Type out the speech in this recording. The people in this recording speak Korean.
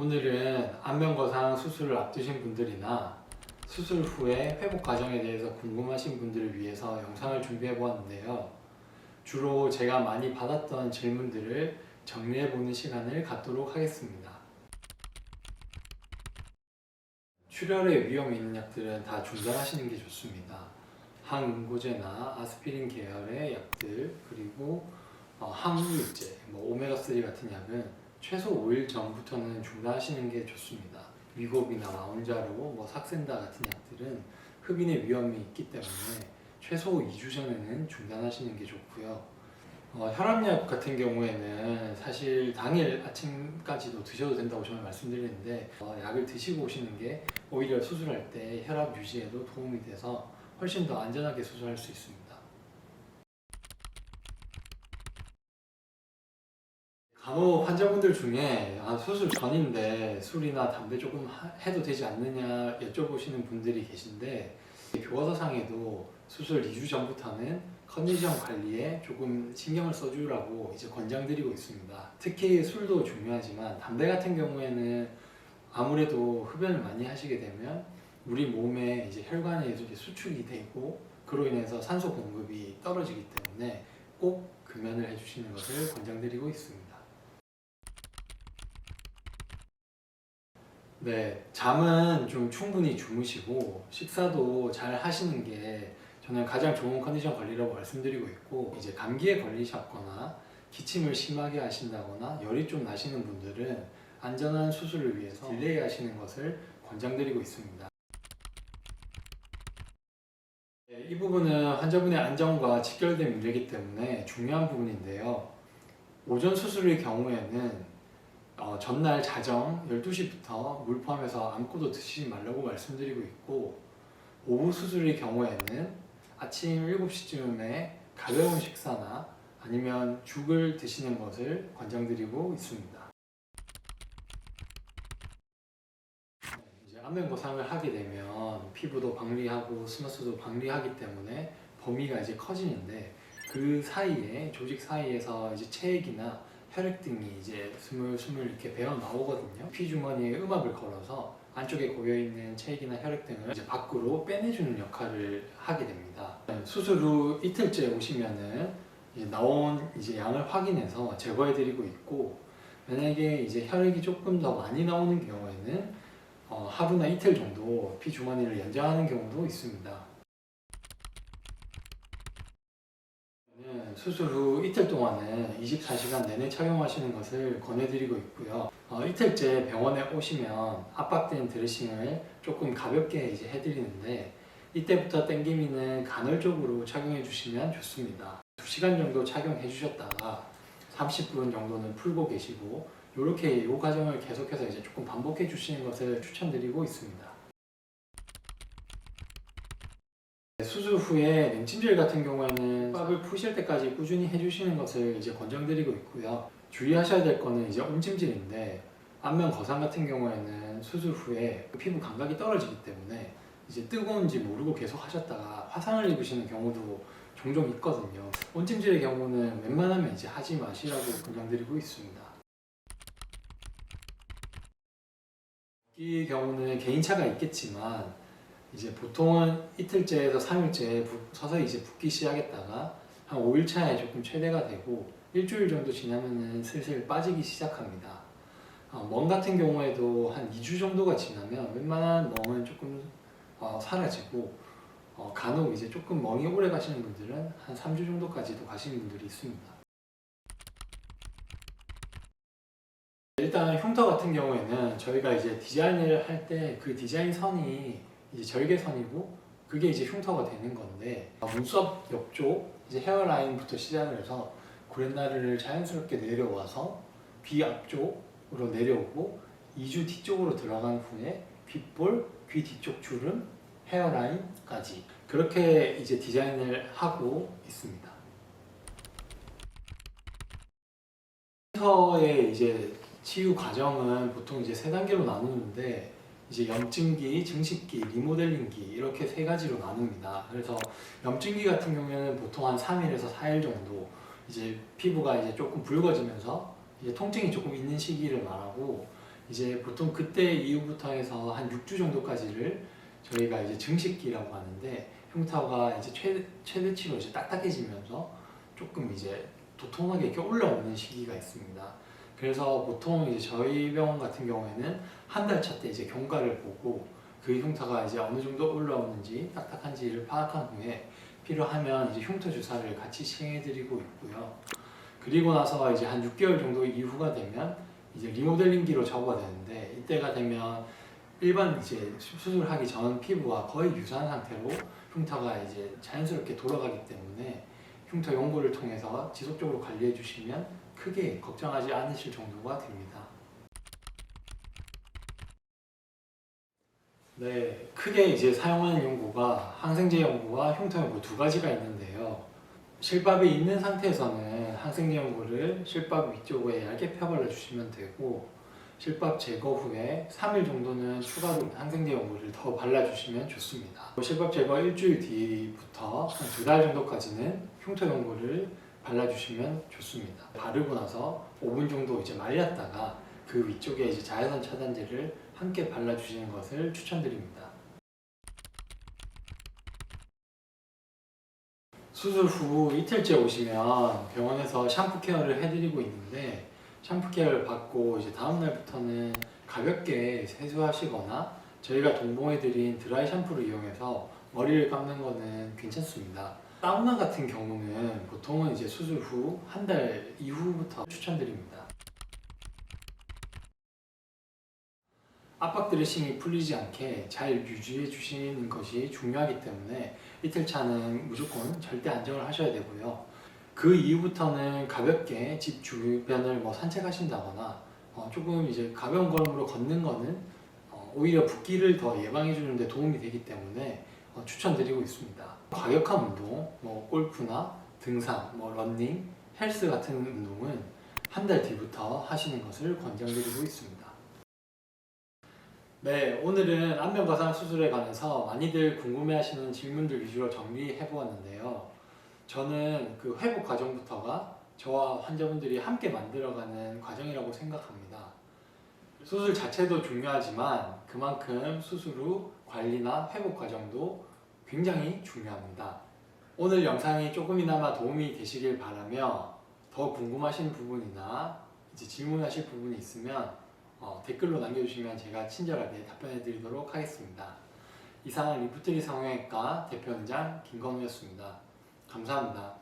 오늘은 안면거상 수술을 앞두신 분들이나 수술 후에 회복 과정에 대해서 궁금하신 분들을 위해서 영상을 준비해 보았는데요. 주로 제가 많이 받았던 질문들을 정리해 보는 시간을 갖도록 하겠습니다. 출혈의 위험이 있는 약들은 다 중단하시는 게 좋습니다. 항응고제나 아스피린 계열의 약들, 그리고 항우울제, 오메가3 같은 약은 최소 5일 전부터는 중단하시는 게 좋습니다. 위고비나 마운자로, 삭센다 같은 약들은 흡인의 위험이 있기 때문에 최소 2주 전에는 중단하시는 게 좋고요. 혈압약 같은 경우에는 사실 당일 아침까지도 드셔도 된다고 저는 말씀드리는데 약을 드시고 오시는 게 오히려 수술할 때 혈압 유지에도 도움이 돼서 훨씬 더 안전하게 수술할 수 있습니다. 간혹 환자분들 중에 수술 전인데 술이나 담배 조금 해도 되지 않느냐 여쭤보시는 분들이 계신데 교과서상에도 수술 2주 전부터는 컨디션 관리에 조금 신경을 써주라고 이제 권장드리고 있습니다. 특히 술도 중요하지만 담배 같은 경우에는 아무래도 흡연을 많이 하시게 되면 우리 몸에 이제 혈관에 이제 수축이 되고 그로 인해서 산소 공급이 떨어지기 때문에 꼭 금연을 해주시는 것을 권장드리고 있습니다. 네, 잠은 좀 충분히 주무시고 식사도 잘 하시는 게 저는 가장 좋은 컨디션 관리라고 말씀드리고 있고, 이제 감기에 걸리셨거나 기침을 심하게 하신다거나 열이 좀 나시는 분들은 안전한 수술을 위해서 딜레이 하시는 것을 권장드리고 있습니다. 네, 이 부분은 환자분의 안전과 직결된 문제이기 때문에 중요한 부분인데요. 오전 수술의 경우에는 전날 자정 12시부터 물 포함해서 아무것도 드시지 말라고 말씀드리고 있고, 오후 수술의 경우에는 아침 7시쯤에 가벼운 식사나 아니면 죽을 드시는 것을 권장드리고 있습니다. 이제 안면거상을 하게 되면 피부도 박리하고 스머스도 박리하기 때문에 범위가 이제 커지는데, 그 사이에 조직 사이에서 이제 체액이나 혈액 등이 이제 스물스물 이렇게 배어 나오거든요. 피주머니에 음압을 걸어서 안쪽에 고여있는 체액이나 혈액 등을 이제 밖으로 빼내주는 역할을 하게 됩니다. 수술 후 이틀째 오시면은 이제 나온 이제 양을 확인해서 제거해드리고 있고, 만약에 이제 혈액이 조금 더 많이 나오는 경우에는 하루나 이틀 정도 피주머니를 연장하는 경우도 있습니다. 수술 후 이틀 동안은 24시간 내내 착용하시는 것을 권해드리고 있고요. 이틀째 병원에 오시면 압박된 드레싱을 조금 가볍게 이제 해드리는데, 이때부터 땡기미는 간헐적으로 착용해 주시면 좋습니다. 2시간 정도 착용해 주셨다가 30분 정도는 풀고 계시고, 이렇게 이 과정을 계속해서 이제 조금 반복해 주시는 것을 추천드리고 있습니다. 수술 후에 냉찜질 같은 경우에는 밥을 푸실 때까지 꾸준히 해주시는 것을 이제 권장드리고 있고요. 주의하셔야 될 거는 이제 온찜질인데, 안면 거상 같은 경우에는 수술 후에 피부 감각이 떨어지기 때문에 이제 뜨거운지 모르고 계속 하셨다가 화상을 입으시는 경우도 종종 있거든요. 온찜질의 경우는 웬만하면 이제 하지 마시라고 권장드리고 있습니다. 이 경우는 개인차가 있겠지만 이제 보통은 이틀째에서 3일째 서서히 이제 붓기 시작했다가 한 5일 차에 조금 최대가 되고 일주일 정도 지나면은 슬슬 빠지기 시작합니다. 멍 같은 경우에도 한 2주 정도가 지나면 웬만한 멍은 조금 사라지고, 간혹 이제 조금 멍이 오래 가시는 분들은 한 3주 정도까지도 가시는 분들이 있습니다. 일단 흉터 같은 경우에는 저희가 이제 디자인을 할 때 그 디자인 선이 이제 절개선이고 그게 이제 흉터가 되는 건데, 눈썹 옆쪽 이제 헤어라인부터 시작을 해서 구렛나루를 자연스럽게 내려와서 귀 앞쪽으로 내려오고 2주 뒤쪽으로 들어간 후에 귓볼, 귀 뒤쪽 주름, 헤어라인까지 그렇게 이제 디자인을 하고 있습니다. 흉터의 이제 치유 과정은 보통 이제 3단계로 나누는데, 이제 염증기, 증식기, 리모델링기 이렇게 3가지로 나눕니다. 그래서 염증기 같은 경우에는 보통 한 3일에서 4일 정도 이제 피부가 이제 조금 붉어지면서 이제 통증이 조금 있는 시기를 말하고, 이제 보통 그때 이후부터 해서 한 6주 정도까지를 저희가 이제 증식기라고 하는데, 흉터가 이제 최대치로 이제 딱딱해지면서 조금 이제 도톰하게 이렇게 올라오는 시기가 있습니다. 그래서 보통 이제 저희 병원 같은 경우에는 한 달 차 때 이제 경과를 보고 그 흉터가 이제 어느 정도 올라오는지 딱딱한지를 파악한 후에 필요하면 이제 흉터 주사를 같이 시행해드리고 있고요. 그리고 나서 이제 한 6개월 정도 이후가 되면 이제 리모델링기로 접어야 되는데, 이때가 되면 일반 이제 수술하기 전 피부와 거의 유사한 상태로 흉터가 이제 자연스럽게 돌아가기 때문에 흉터 연고를 통해서 지속적으로 관리해 주시면 크게 걱정하지 않으실 정도가 됩니다. 네, 크게 이제 사용하는 연고가 항생제 연고와 흉터 연고 두 가지가 있는데요. 실밥이 있는 상태에서는 항생제 연고를 실밥 위쪽에 얇게 펴발라 주시면 되고, 실밥 제거 후에 3일 정도는 추가로 항생제 연고를 더 발라주시면 좋습니다. 실밥 제거 일주일 뒤부터 한 2달 정도까지는 흉터 연고를 발라주시면 좋습니다. 바르고 나서 5분 정도 이제 말렸다가 그 위쪽에 이제 자외선 차단제를 함께 발라주시는 것을 추천드립니다. 수술 후 이틀째 오시면 병원에서 샴푸 케어를 해드리고 있는데, 샴푸 케어를 받고 이제 다음날부터는 가볍게 세수하시거나 저희가 동봉해드린 드라이 샴푸를 이용해서 머리를 감는 거는 괜찮습니다. 사우나 같은 경우는 보통은 이제 수술 후 한 달 이후부터 추천드립니다. 압박 드레싱이 풀리지 않게 잘 유지해 주시는 것이 중요하기 때문에 이틀 차는 무조건 절대 안정을 하셔야 되고요. 그 이후부터는 가볍게 집 주변을 산책하신다거나 조금 이제 가벼운 걸음으로 걷는 거는 오히려 붓기를 더 예방해 주는 데 도움이 되기 때문에 추천드리고 있습니다. 과격한 운동, 골프나 등산, 러닝, 헬스 같은 운동은 한 달 뒤부터 하시는 것을 권장드리고 있습니다. 네, 오늘은 안면과상 수술에 관해서 많이들 궁금해하시는 질문들 위주로 정리해 보았는데요. 저는 그 회복 과정부터가 저와 환자분들이 함께 만들어가는 과정이라고 생각합니다. 수술 자체도 중요하지만 그만큼 수술 후 관리나 회복 과정도 굉장히 중요합니다. 오늘 영상이 조금이나마 도움이 되시길 바라며, 더 궁금하신 부분이나 이제 질문하실 부분이 있으면 댓글로 남겨주시면 제가 친절하게 답변해 드리도록 하겠습니다. 이상 리프트리 성형외과 대표원장 김건우였습니다. 감사합니다.